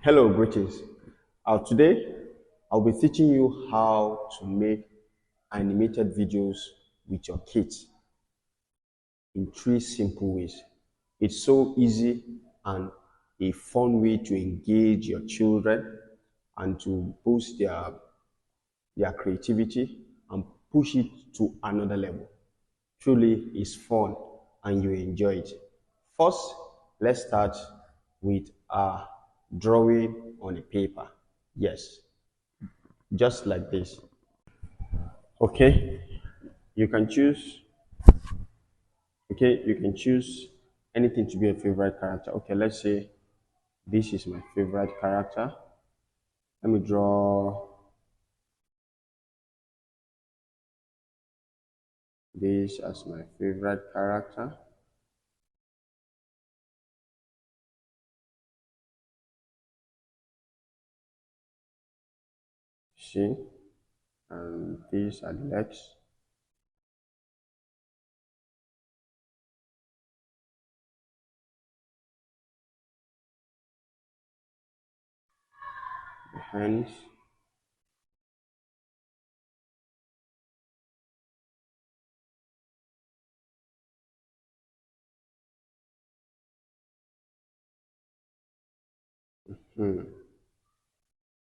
Hello, greetings. Today, I'll be teaching you how to make animated videos with your kids in three simple ways. It's so easy and a fun way to engage your children and to boost their creativity and push it to another level. Truly, it's fun and you enjoy it. First, let's start with drawing on a paper. Yes, just like this. Okay, you can choose. Okay, you can choose anything to be a favorite character. Okay, let's say this is my favorite character. Let me draw this as my favorite character. See, and these are the legs. The hands.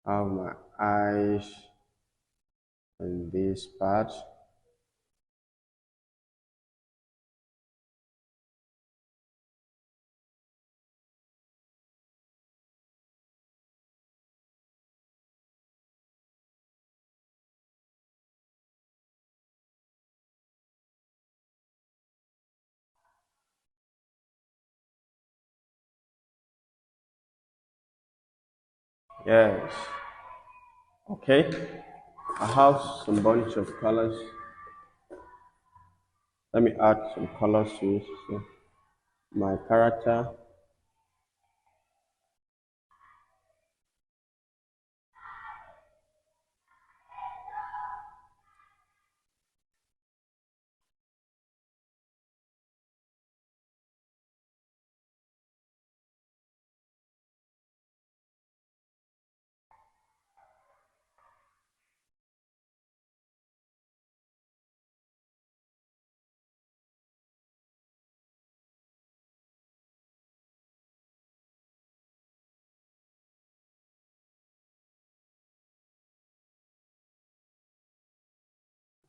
I have my eyes and this part. Yes. Okay. I have some bunch of colors. Let me add some colors to it. So my character.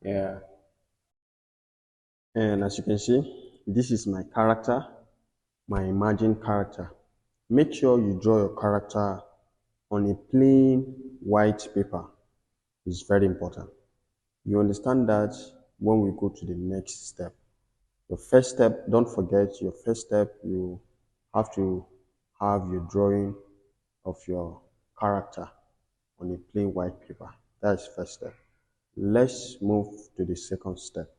Yeah. And as you can see, this is my character, my imagined character. Make sure you draw your character on a plain white paper. It's very important. You understand that when we go to the next step. Your first step, don't forget your first step, you have to have your drawing of your character on a plain white paper. That's first step. Let's move to the second step.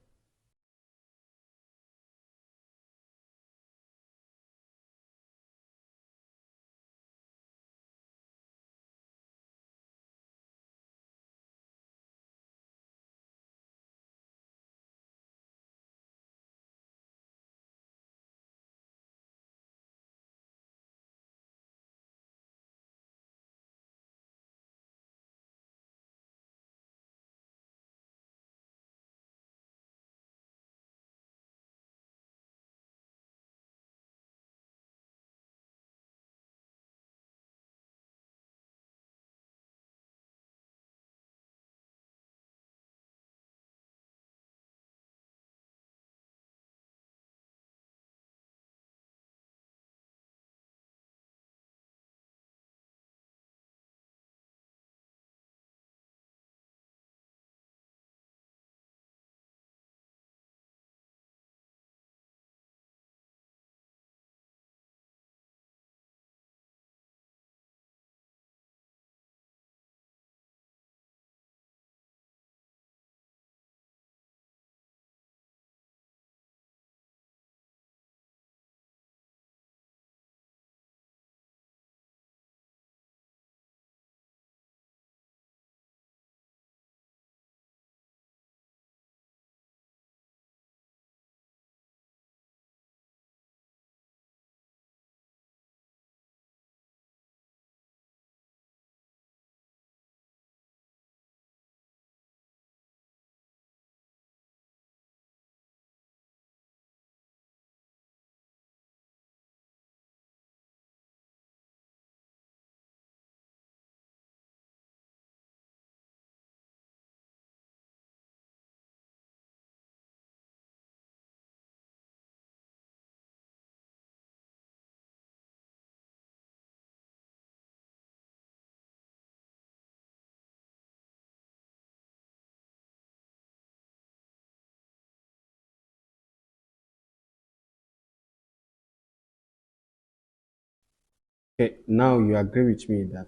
Okay, now you agree with me that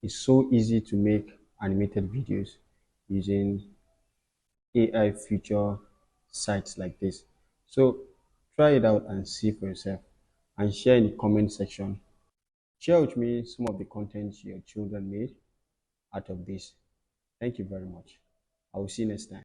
it's so easy to make animated videos using AI feature sites like this. So try it out and see for yourself and share in the comment section. Share with me some of the content your children made out of this. Thank you very much. I will see you next time.